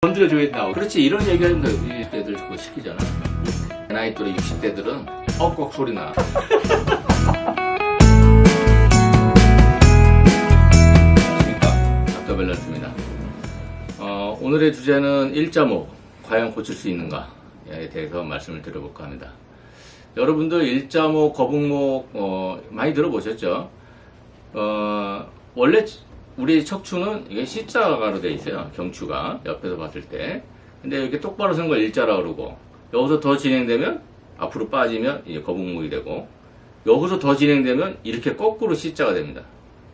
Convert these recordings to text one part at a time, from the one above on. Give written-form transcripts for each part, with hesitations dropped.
건드려줘야 된다고. 그렇지, 이런 얘기하면 우리 때들 그거 시키잖아. 나이 또래 60대들은 꺽꺽 소리나. 안녕하십니까, 닥터 밸런스입니다. 오늘의 주제는 일자목 과연 고칠 수 있는가에 대해서 말씀을 드려볼까 합니다. 여러분들 일자목, 거북목 많이 들어보셨죠? 원래 우리 척추는 이게 C자가로 되어 있어요. 경추가 옆에서 봤을 때. 근데 이렇게 똑바로 선 걸 일자라 그러고, 여기서 더 진행되면 앞으로 빠지면 이제 거북목이 되고, 여기서 더 진행되면 이렇게 거꾸로 C자가 됩니다.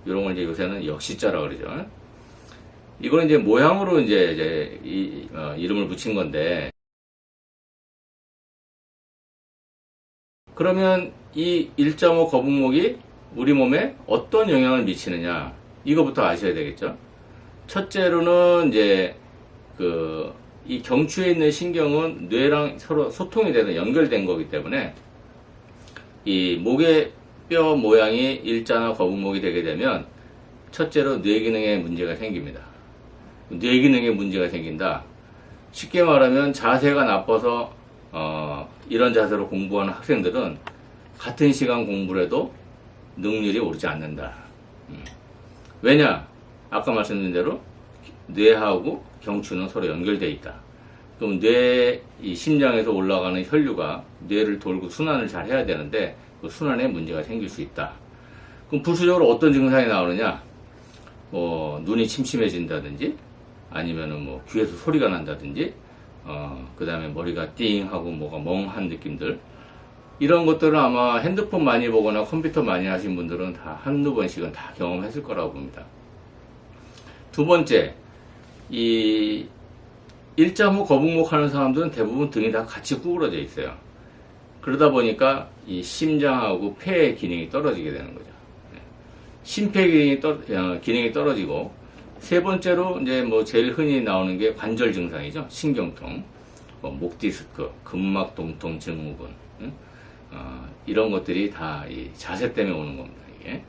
이런 걸 이제 요새는 역C자라 그러죠. 이거는 이제 모양으로 이제 이름을 붙인 건데, 그러면 이 일자목, 거북목이 우리 몸에 어떤 영향을 미치느냐, 이거부터 아셔야 되겠죠. 첫째로는 이제 이 경추에 있는 신경은 뇌랑 서로 소통이 돼서 연결된 거기 때문에 이 목의 뼈 모양이 일자나 거북목이 되게 되면 첫째로 뇌 기능에 문제가 생깁니다. 뇌 기능에 문제가 생긴다. 쉽게 말하면 자세가 나빠서 이런 자세로 공부하는 학생들은 같은 시간 공부를 해도 능률이 오르지 않는다. 왜냐? 아까 말씀드린 대로 뇌하고 경추는 서로 연결되어 있다. 그럼 이 심장에서 올라가는 혈류가 뇌를 돌고 순환을 잘 해야 되는데 그 순환에 문제가 생길 수 있다. 그럼 부수적으로 어떤 증상이 나오느냐? 눈이 침침해진다든지, 아니면은 귀에서 소리가 난다든지, 그 다음에 머리가 띵하고 뭐가 멍한 느낌들. 이런 것들은 아마 핸드폰 많이 보거나 컴퓨터 많이 하신 분들은 다 한두 번씩은 다 경험했을 거라고 봅니다. 두 번째, 이 일자목, 거북목 하는 사람들은 대부분 등이 다 같이 구부러져 있어요. 그러다 보니까 이 심장하고 폐의 기능이 떨어지게 되는 거죠. 심폐 기능이 떨어지고, 세 번째로 이제 제일 흔히 나오는 게 관절 증상이죠. 신경통, 목 디스크, 근막 동통 증후군. 이런 것들이 다 이 자세 때문에 오는 겁니다. 이게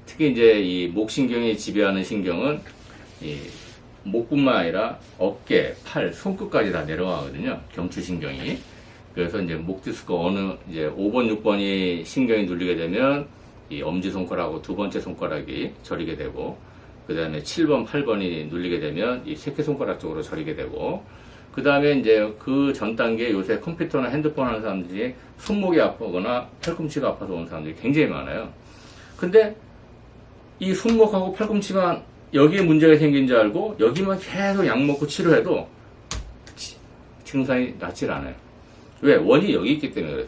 특히 이제 이 목신경이 지배하는 신경은 이 목뿐만 아니라 어깨, 팔, 손끝까지 다 내려가거든요. 경추신경이. 그래서 이제 목 디스크 이제 5번, 6번이 신경이 눌리게 되면 이 엄지손가락하고 두 번째 손가락이 저리게 되고, 그 다음에 7번, 8번이 눌리게 되면 이 새끼손가락 쪽으로 저리게 되고, 그 다음에 이제 그 전 단계 요새 컴퓨터나 핸드폰 하는 사람들이 손목이 아프거나 팔꿈치가 아파서 오는 사람들이 굉장히 많아요. 근데 이 손목하고 팔꿈치만 여기에 문제가 생긴 줄 알고 여기만 계속 약 먹고 치료해도 증상이 낫질 않아요. 왜? 원인이 여기 있기 때문에 그래요.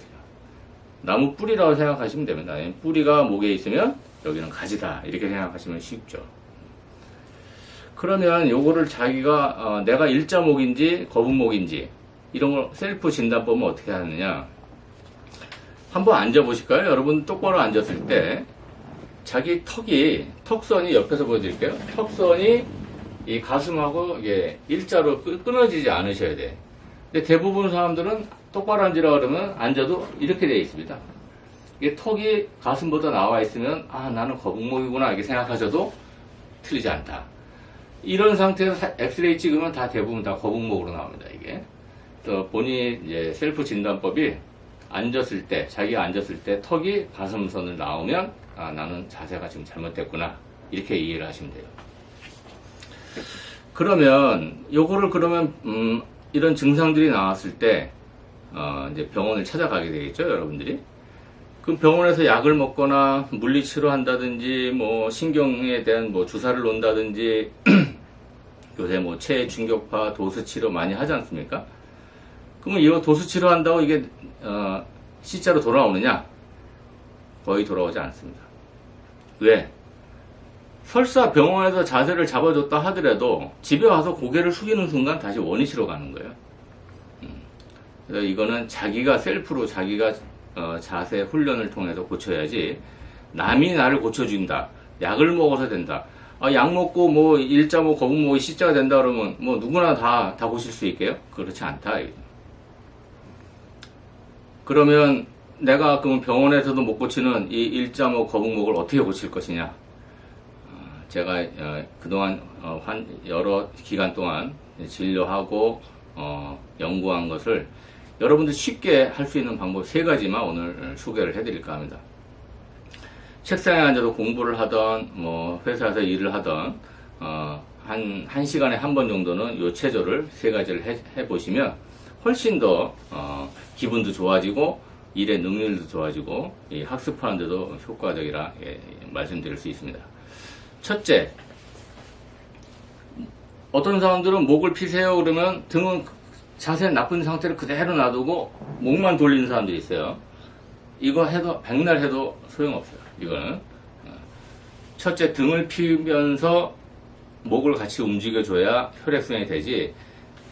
나무 뿌리라고 생각하시면 됩니다. 뿌리가 목에 있으면 여기는 가지다, 이렇게 생각하시면 쉽죠. 그러면 요거를 자기가 내가 일자목인지 거북목인지 이런 걸 셀프 진단법은 어떻게 하느냐, 한번 앉아 보실까요? 여러분 똑바로 앉았을 때 자기 턱선이 옆에서 보여드릴게요. 턱선이 이 가슴하고 이게 일자로 끊어지지 않으셔야 돼. 근데 대부분 사람들은 똑바로 앉으라 그러면 앉아도 이렇게 되어 있습니다. 이게 턱이 가슴보다 나와 있으면 나는 거북목이구나, 이렇게 생각하셔도 틀리지 않다. 이런 상태에서 엑스레이 찍으면 다 대부분 다 거북목으로 나옵니다, 이게. 또 본인이 이제 셀프 진단법이 자기가 앉았을 때 턱이 가슴선을 나오면, 나는 자세가 지금 잘못됐구나, 이렇게 이해를 하시면 돼요. 그러면, 이런 증상들이 나왔을 때, 이제 병원을 찾아가게 되겠죠, 여러분들이. 그럼 병원에서 약을 먹거나 물리치료 한다든지, 신경에 대한 주사를 놓는다든지, 요새 체중격파, 도수치료 많이 하지 않습니까? 그러면 이거 도수치료 한다고 이게, C자로 돌아오느냐? 거의 돌아오지 않습니다. 왜? 설사 병원에서 자세를 잡아줬다 하더라도 집에 와서 고개를 숙이는 순간 다시 원위치로 가는 거예요. 그래서 이거는 자기가 셀프로 자기가 자세 훈련을 통해서 고쳐야지, 남이 나를 고쳐준다, 약을 먹어서 된다, 약 먹고 일자목, 거북목이 C자가 된다 그러면 누구나 다 고칠 수 있게요? 그렇지 않다. 그러면 내가 그럼 병원에서도 못 고치는 이 일자목, 거북목을 어떻게 고칠 것이냐? 제가 그동안 여러 기간 동안 진료하고 연구한 것을 여러분들 쉽게 할 수 있는 방법 3가지만 오늘 소개를 해드릴까 합니다. 책상에 앉아서 공부를 하던 뭐 회사에서 일을 하던 한 시간에 한 번 정도는 요 체조를 3가지를 해보시면 훨씬 더 기분도 좋아지고 일의 능률도 좋아지고 학습하는 데도 효과적이라 말씀드릴 수 있습니다. 첫째, 어떤 사람들은 목을 피세요 그러면 등은 자세 나쁜 상태로 그대로 놔두고 목만 돌리는 사람들이 있어요. 이거 해도 백날 해도 소용없어요. 이거는 첫째, 등을 피면서 목을 같이 움직여줘야 혈액순환이 되지,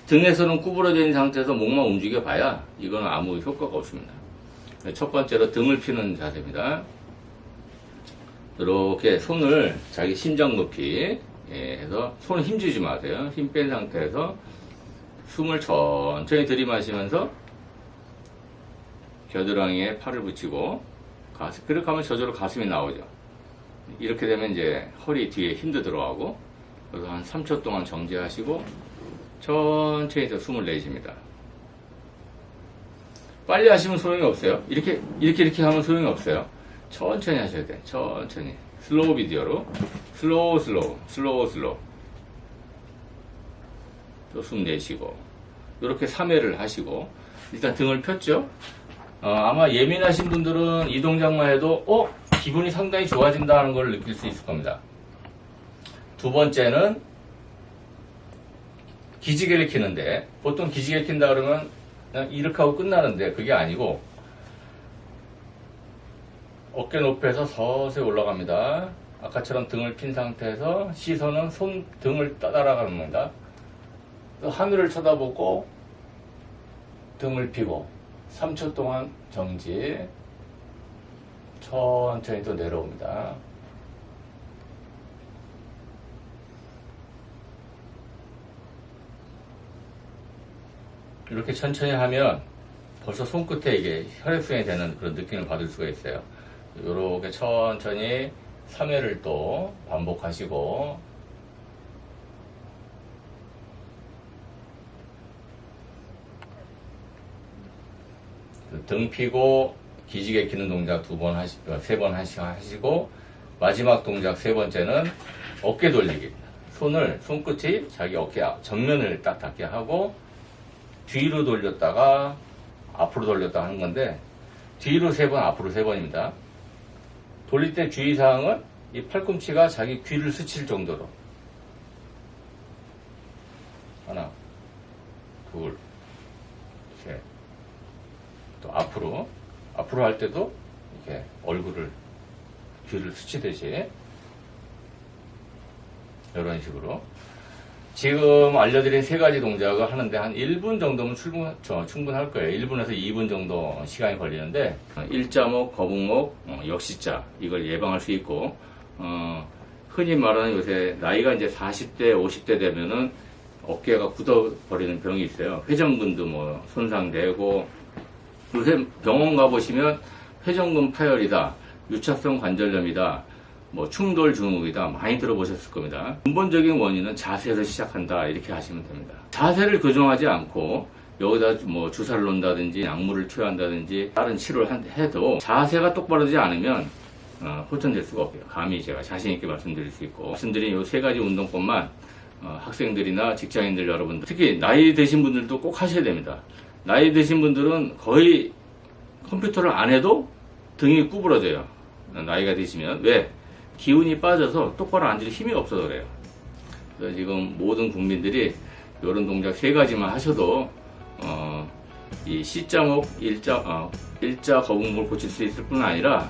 등에서는 구부러져 있는 상태에서 목만 움직여봐야 이거는 아무 효과가 없습니다. 첫 번째로 등을 피는 자세입니다. 이렇게 손을 자기 심장 높이 해서 손을 힘주지 마세요. 힘 뺀 상태에서 숨을 천천히 들이마시면서 겨드랑이에 팔을 붙이고 그렇게 하면 저절로 가슴이 나오죠. 이렇게 되면 이제 허리 뒤에 힘도 들어가고, 그래서 한 3초 동안 정지하시고 천천히 더 숨을 내쉽니다. 빨리 하시면 소용이 없어요. 이렇게 하면 소용이 없어요. 천천히 하셔야 돼요. 천천히. 슬로우 비디오로. 슬로우. 또 숨 내쉬고. 이렇게 3회를 하시고. 일단 등을 폈죠? 아마 예민하신 분들은 이 동작만 해도, 기분이 상당히 좋아진다는 걸 느낄 수 있을 겁니다. 두 번째는 기지개를 켜는데, 보통 기지개 킨다 그러면 그냥 이렇게 하고 끝나는데 그게 아니고 어깨 높이에서 서서히 올라갑니다. 아까처럼 등을 핀 상태에서 시선은 등을 따라가는 겁니다. 하늘을 쳐다보고 등을 피고 3초 동안 정지, 천천히 또 내려옵니다. 이렇게 천천히 하면 벌써 손끝에 이게 혈액순환이 되는 그런 느낌을 받을 수가 있어요. 이렇게 천천히 3회를 또 반복하시고, 등 피고 기지개 켜는 동작 3번 하시고, 마지막 동작 3번째는 어깨 돌리기. 손끝이 자기 어깨 정면을 딱 닿게 하고 뒤로 돌렸다가 앞으로 돌렸다 하는 건데, 뒤로 3번, 앞으로 3번입니다. 돌릴 때 주의사항은 이 팔꿈치가 자기 귀를 스칠 정도로. 하나, 둘, 셋. 또 앞으로 할 때도 이렇게 귀를 스치듯이 이런 식으로. 지금 알려드린 3가지 동작을 하는데 한 1분 정도면 충분할 거예요. 1분에서 2분 정도 시간이 걸리는데, 일자목, 거북목, 역시자, 이걸 예방할 수 있고, 흔히 말하는 요새 나이가 이제 40대, 50대 되면은 어깨가 굳어버리는 병이 있어요. 회전근도 뭐 손상되고, 요새 병원 가보시면 회전근 파열이다, 유착성 관절염이다, 뭐 충돌 증후이다 많이 들어보셨을 겁니다. 근본적인 원인은 자세에서 시작한다, 이렇게 하시면 됩니다. 자세를 교정하지 않고 여기다 뭐 주사를 놓는다든지 약물을 투여한다든지 다른 치료를 해도 자세가 똑바로 되지 않으면 호전될 수가 없고요. 감히 제가 자신 있게 말씀드릴 수 있고, 말씀드린 이 3가지 운동법만 학생들이나 직장인들 여러분들, 특히 나이 드신 분들도 꼭 하셔야 됩니다. 나이 드신 분들은 거의 컴퓨터를 안 해도 등이 구부러져요. 나이가 드시면. 왜? 기운이 빠져서 똑바로 앉을 힘이 없어서 그래요. 그래서 지금 모든 국민들이 이런 동작 3가지만 하셔도 이 C자목, 일자 거북목을 고칠 수 있을 뿐 아니라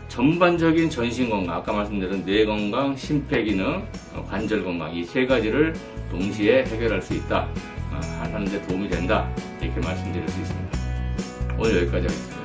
전반적인 전신 건강, 아까 말씀드린 뇌 건강, 심폐기능, 관절 건강, 이 3가지를 동시에 해결할 수 있다, 하는 데 도움이 된다, 이렇게 말씀드릴 수 있습니다. 오늘 여기까지 하겠습니다.